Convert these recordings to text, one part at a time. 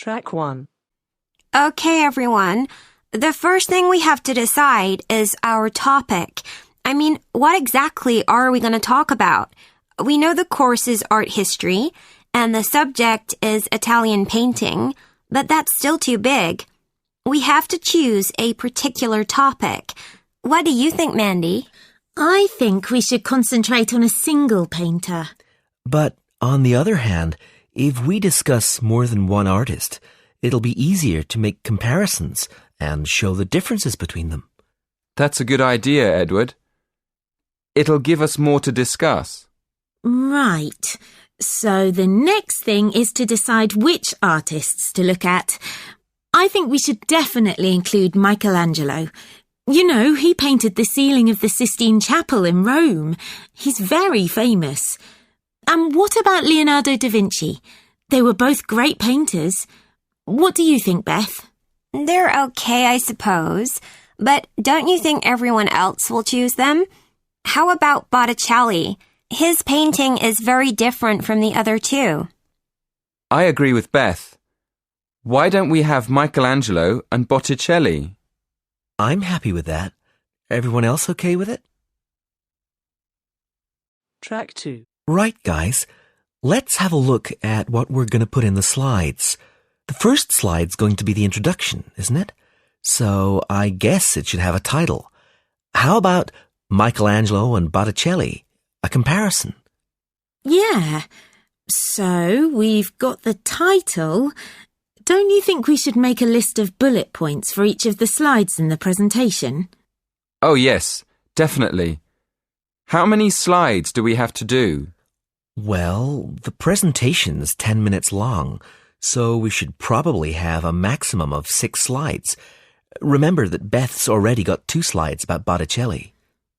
Track 1. Okay, everyone. The first thing we have to decide is our topic. I mean, what exactly are we going to talk about? We know the course is art history, and the subject is Italian painting, but that's still too big. We have to choose a particular topic. What do you think, Mandy? I think we should concentrate on a single painter. But on the other hand, if we discuss more than one artist, it'll be easier to make comparisons and show the differences between them. That's a good idea, Edward. It'll give us more to discuss. Right. So the next thing is to decide which artists to look at. I think we should definitely include Michelangelo. You know, he painted the ceiling of the Sistine Chapel in Rome. He's very famous. And what about Leonardo da Vinci? They were both great painters. What do you think, Beth? They're okay, I suppose. But don't you think everyone else will choose them? How about Botticelli? His painting is very different from the other two. I agree with Beth. Why don't we have Michelangelo and Botticelli? I'm happy with that. Everyone else okay with it? Track 2. Right, guys. Let's have a look at what we're going to put in the slides. The first slide's going to be the introduction, isn't it? So I guess it should have a title. How about Michelangelo and Botticelli? A comparison. Yeah. So we've got the title. Don't you think we should make a list of bullet points for each of the slides in the presentation? Oh, yes, definitely. How many slides do we have to do? Well, the presentation's 10 minutes long, so we should probably have a maximum of 6 slides. Remember that Beth's already got 2 slides about Botticelli.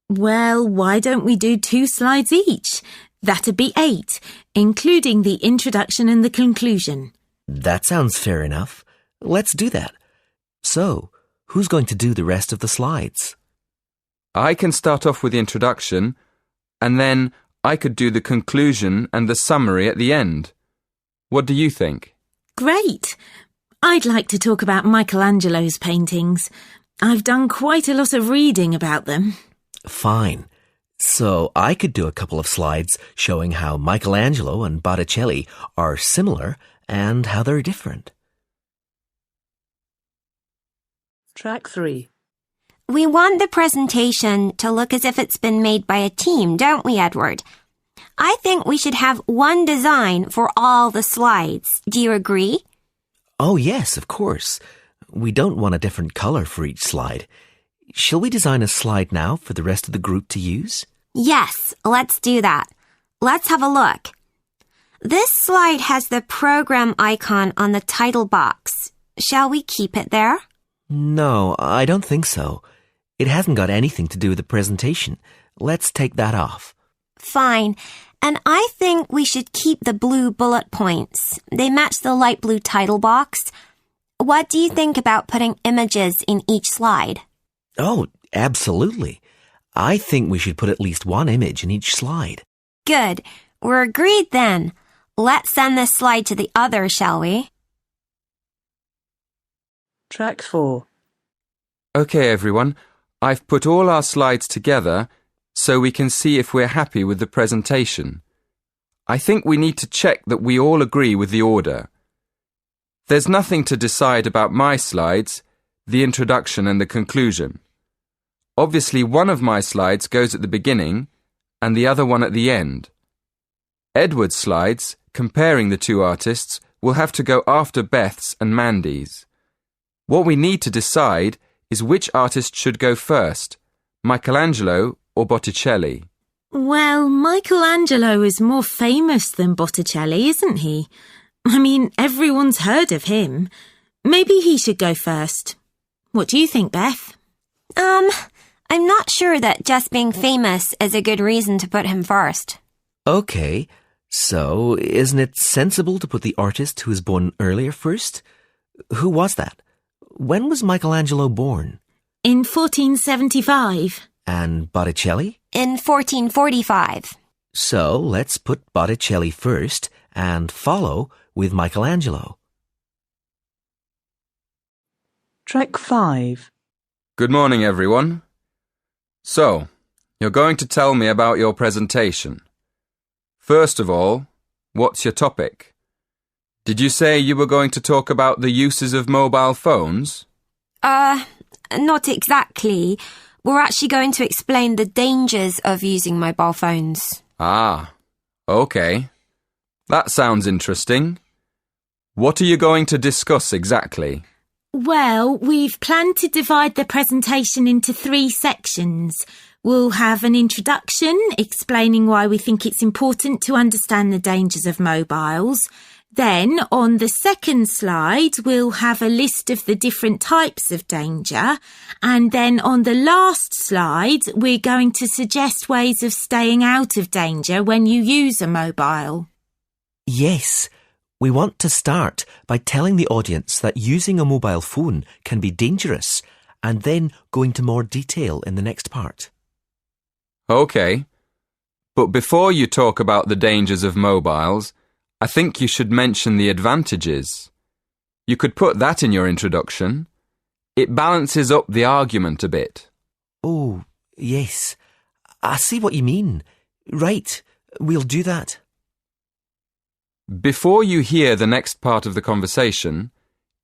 Well, why don't we do 2 slides each? That'd be 8, including the introduction and the conclusion. That sounds fair enough. Let's do that. So, who's going to do the rest of the slides? I can start off with the introduction, and then I could do the conclusion and the summary at the end. What do you think? Great! I'd like to talk about Michelangelo's paintings. I've done quite a lot of reading about them. Fine. So I could do a couple of slides showing how Michelangelo and Botticelli are similar and how they're different. Track 3. We want the presentation to look as if it's been made by a team, don't we, Edward? I think we should have one design for all the slides. Do you agree? Oh, yes, of course. We don't want a different color for each slide. Shall we design a slide now for the rest of the group to use? Yes, let's do that. Let's have a look. This slide has the program icon on the title box. Shall we keep it there? No, I don't think so. It hasn't got anything to do with the presentation. Let's take that off. Fine. And I think we should keep the blue bullet points. They match the light blue title box. What do you think about putting images in each slide? Oh, absolutely. I think we should put at least one image in each slide. Good. We're agreed then. Let's send this slide to the others, shall we? Track 4. Okay, everyone. I've put all our slides together so we can see if we're happy with the presentation. I think we need to check that we all agree with the order. There's nothing to decide about my slides, the introduction and the conclusion. Obviously, one of my slides goes at the beginning and the other one at the end. Edward's slides, comparing the two artists, will have to go after Beth's and Mandy's. What we need to decide is which artist should go first, Michelangelo or Botticelli. Well, Michelangelo is more famous than Botticelli, isn't he? I mean, everyone's heard of him. Maybe he should go first. What do you think, Beth? I'm not sure that just being famous is a good reason to put him first. Okay, so isn't it sensible to put the artist who was born earlier first? Who was that? When was Michelangelo born? In 1475. And Botticelli? In 1445. So let's put Botticelli first and follow with Michelangelo. Track 5. Good morning, everyone. So, you're going to tell me about your presentation. First of all, what's your topic? Did you say you were going to talk about the uses of mobile phones? Not exactly. We're actually going to explain the dangers of using mobile phones. Ah, okay. That sounds interesting. What are you going to discuss exactly? Well, we've planned to divide the presentation into 3 sections. We'll have an introduction explaining why we think it's important to understand the dangers of mobiles. Then, on the second slide, we'll have a list of the different types of danger. And then on the last slide, we're going to suggest ways of staying out of danger when you use a mobile. Yes, we want to start by telling the audience that using a mobile phone can be dangerous and then go into more detail in the next part. Okay. But before you talk about the dangers of mobiles, I think you should mention the advantages. You could put that in your introduction. It balances up the argument a bit. Oh, yes. I see what you mean. Right, we'll do that. Before you hear the next part of the conversation,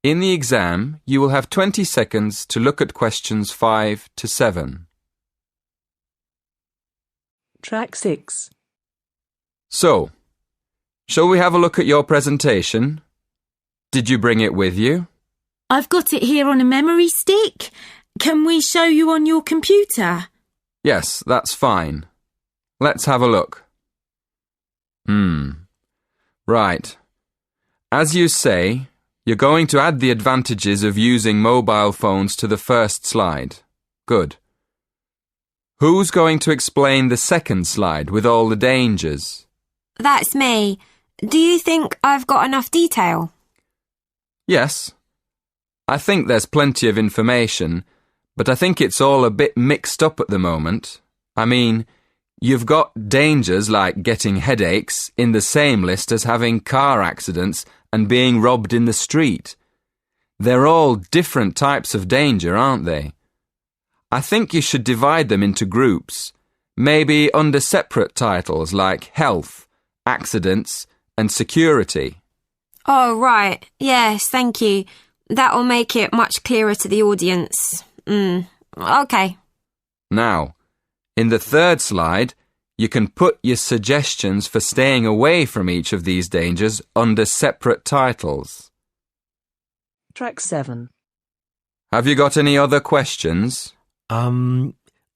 in the exam you will have 20 seconds to look at questions 5 to 7. Track 6. So, shall we have a look at your presentation? Did you bring it with you? I've got it here on a memory stick. Can we show you on your computer? Yes, that's fine. Let's have a look. Right. As you say, you're going to add the advantages of using mobile phones to the first slide. Good. Who's going to explain the second slide with all the dangers? That's me. Do you think I've got enough detail? Yes. I think there's plenty of information, but I think it's all a bit mixed up at the moment. I mean, you've got dangers like getting headaches in the same list as having car accidents and being robbed in the street. They're all different types of danger, aren't they? I think you should divide them into groups, maybe under separate titles like health, accidents, and security. Oh, right. Yes, thank you. That'll make it much clearer to the audience. Okay. Now, in the third slide, you can put your suggestions for staying away from each of these dangers under separate titles. Track 7. Have you got any other questions?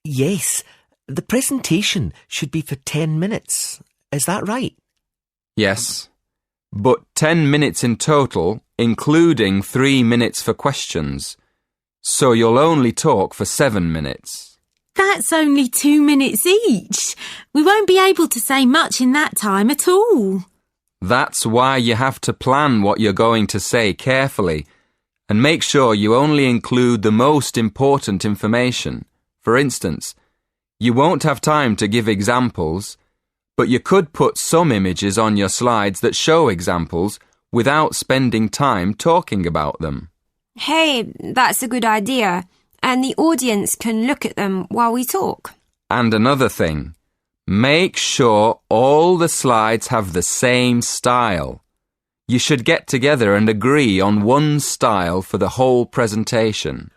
Yes. The presentation should be for 10 minutes. Is that right? Yes, but 10 minutes in total, including 3 minutes for questions. So you'll only talk for 7 minutes. That's only 2 minutes each. We won't be able to say much in that time at all. That's why you have to plan what you're going to say carefully and make sure you only include the most important information. For instance, you won't have time to give examples, but you could put some images on your slides that show examples without spending time talking about them. Hey, that's a good idea. And the audience can look at them while we talk. And another thing, make sure all the slides have the same style. You should get together and agree on one style for the whole presentation.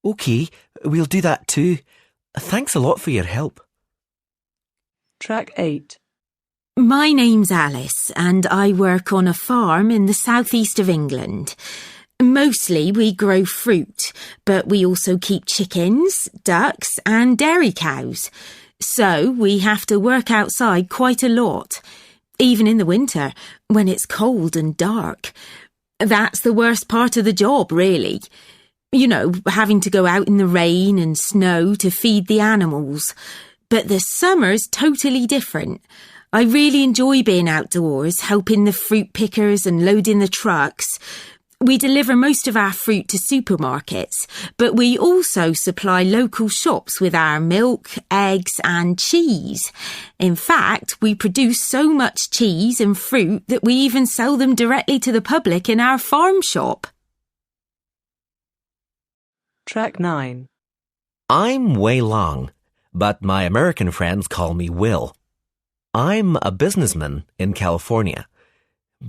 OK, we'll do that too. Thanks a lot for your help. Track 8. My name's Alice and I work on a farm in the southeast of England. Mostly we grow fruit, but we also keep chickens, ducks and dairy cows. So we have to work outside quite a lot, even in the winter when it's cold and dark. That's the worst part of the job, really. You know, having to go out in the rain and snow to feed the animals. But the summer's totally different. I really enjoy being outdoors, helping the fruit pickers and loading the trucks. We deliver most of our fruit to supermarkets, but we also supply local shops with our milk, eggs and cheese. In fact, we produce so much cheese and fruit that we even sell them directly to the public in our farm shop. Track 9. I'm Wei Long, but my American friends call me Will. I'm a businessman in California.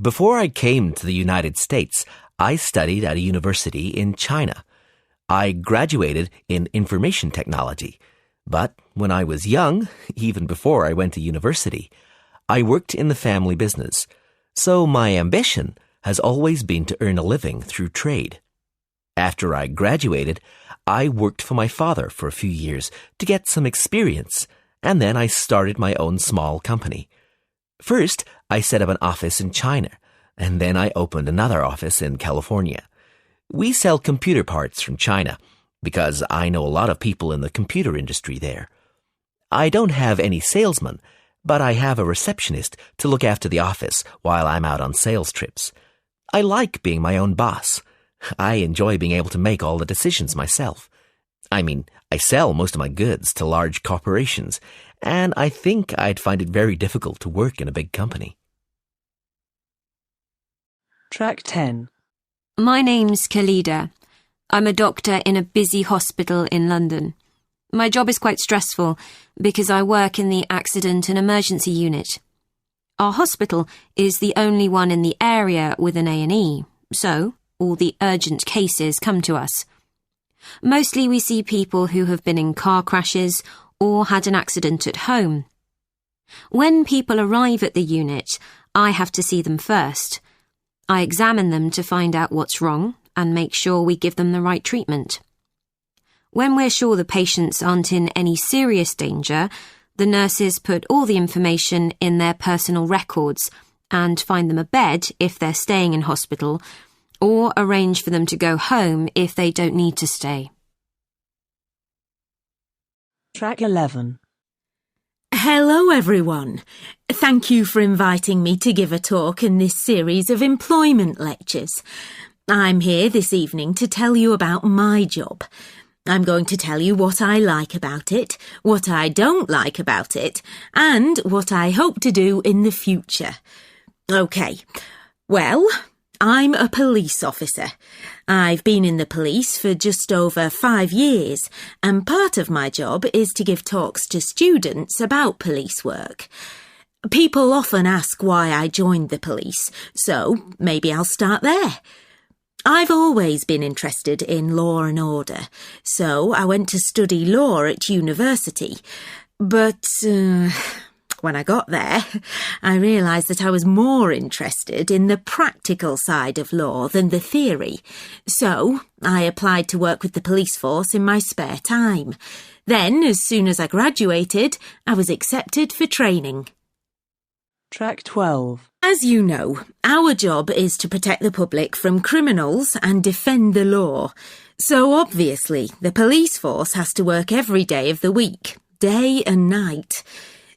Before I came to the United States, I studied at a university in China. I graduated in information technology. But when I was young, even before I went to university, I worked in the family business. So my ambition has always been to earn a living through trade. After I graduated, I worked for my father for a few years to get some experience, and then I started my own small company. First, I set up an office in China, and then I opened another office in California. We sell computer parts from China, because I know a lot of people in the computer industry there. I don't have any salesmen, but I have a receptionist to look after the office while I'm out on sales trips. I like being my own boss. I enjoy being able to make all the decisions myself. I mean, I sell most of my goods to large corporations, and I think I'd find it very difficult to work in a big company. Track 10. My name's Khalida. I'm a doctor in a busy hospital in London. My job is quite stressful because I work in the accident and emergency unit. Our hospital is the only one in the area with an A&E, so all the urgent cases come to us. Mostly we see people who have been in car crashes or had an accident at home. When people arrive at the unit, I have to see them first. I examine them to find out what's wrong and make sure we give them the right treatment. When we're sure the patients aren't in any serious danger, the nurses put all the information in their personal records and find them a bed if they're staying in hospital, or arrange for them to go home if they don't need to stay. Track 11. Hello everyone. Thank you for inviting me to give a talk in this series of employment lectures. I'm here this evening to tell you about my job. I'm going to tell you what I like about it, what I don't like about it, and what I hope to do in the future. OK, well, I'm a police officer. I've been in the police for just over 5 years, and part of my job is to give talks to students about police work. People often ask why I joined the police, so maybe I'll start there. I've always been interested in law and order, so I went to study law at university. But when I got there, I realised that I was more interested in the practical side of law than the theory. So I applied to work with the police force in my spare time. Then, as soon as I graduated, I was accepted for training. Track 12. As you know, our job is to protect the public from criminals and defend the law. So obviously, the police force has to work every day of the week, day and night.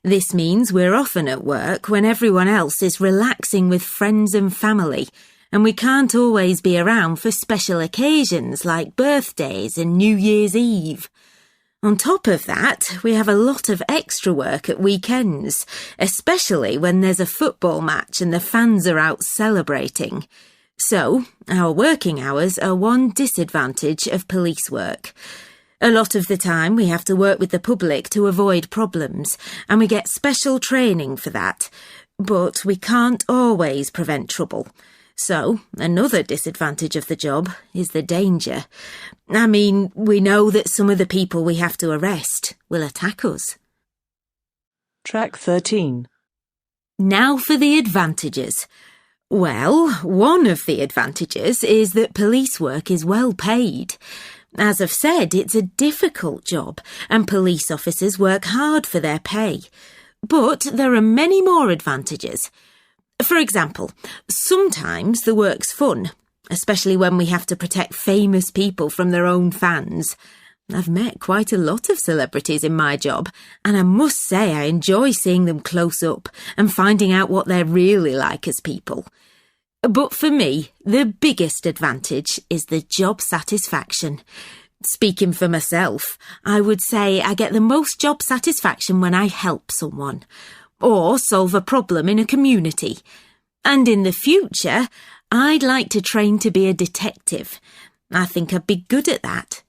This means we're often at work when everyone else is relaxing with friends and family, and we can't always be around for special occasions like birthdays and New Year's Eve. On top of that, we have a lot of extra work at weekends, especially when there's a football match and the fans are out celebrating. So, our working hours are one disadvantage of police work. A lot of the time we have to work with the public to avoid problems, and we get special training for that. But we can't always prevent trouble. So, another disadvantage of the job is the danger. I mean, we know that some of the people we have to arrest will attack us. Track 13. Now for the advantages. Well, one of the advantages is that police work is well paid. As I've said, it's a difficult job, and police officers work hard for their pay. But there are many more advantages. For example, sometimes the work's fun, especially when we have to protect famous people from their own fans. I've met quite a lot of celebrities in my job, and I must say I enjoy seeing them close up and finding out what they're really like as people. But for me, the biggest advantage is the job satisfaction. Speaking for myself, I would say I get the most job satisfaction when I help someone, or solve a problem in a community. And in the future, I'd like to train to be a detective. I think I'd be good at that.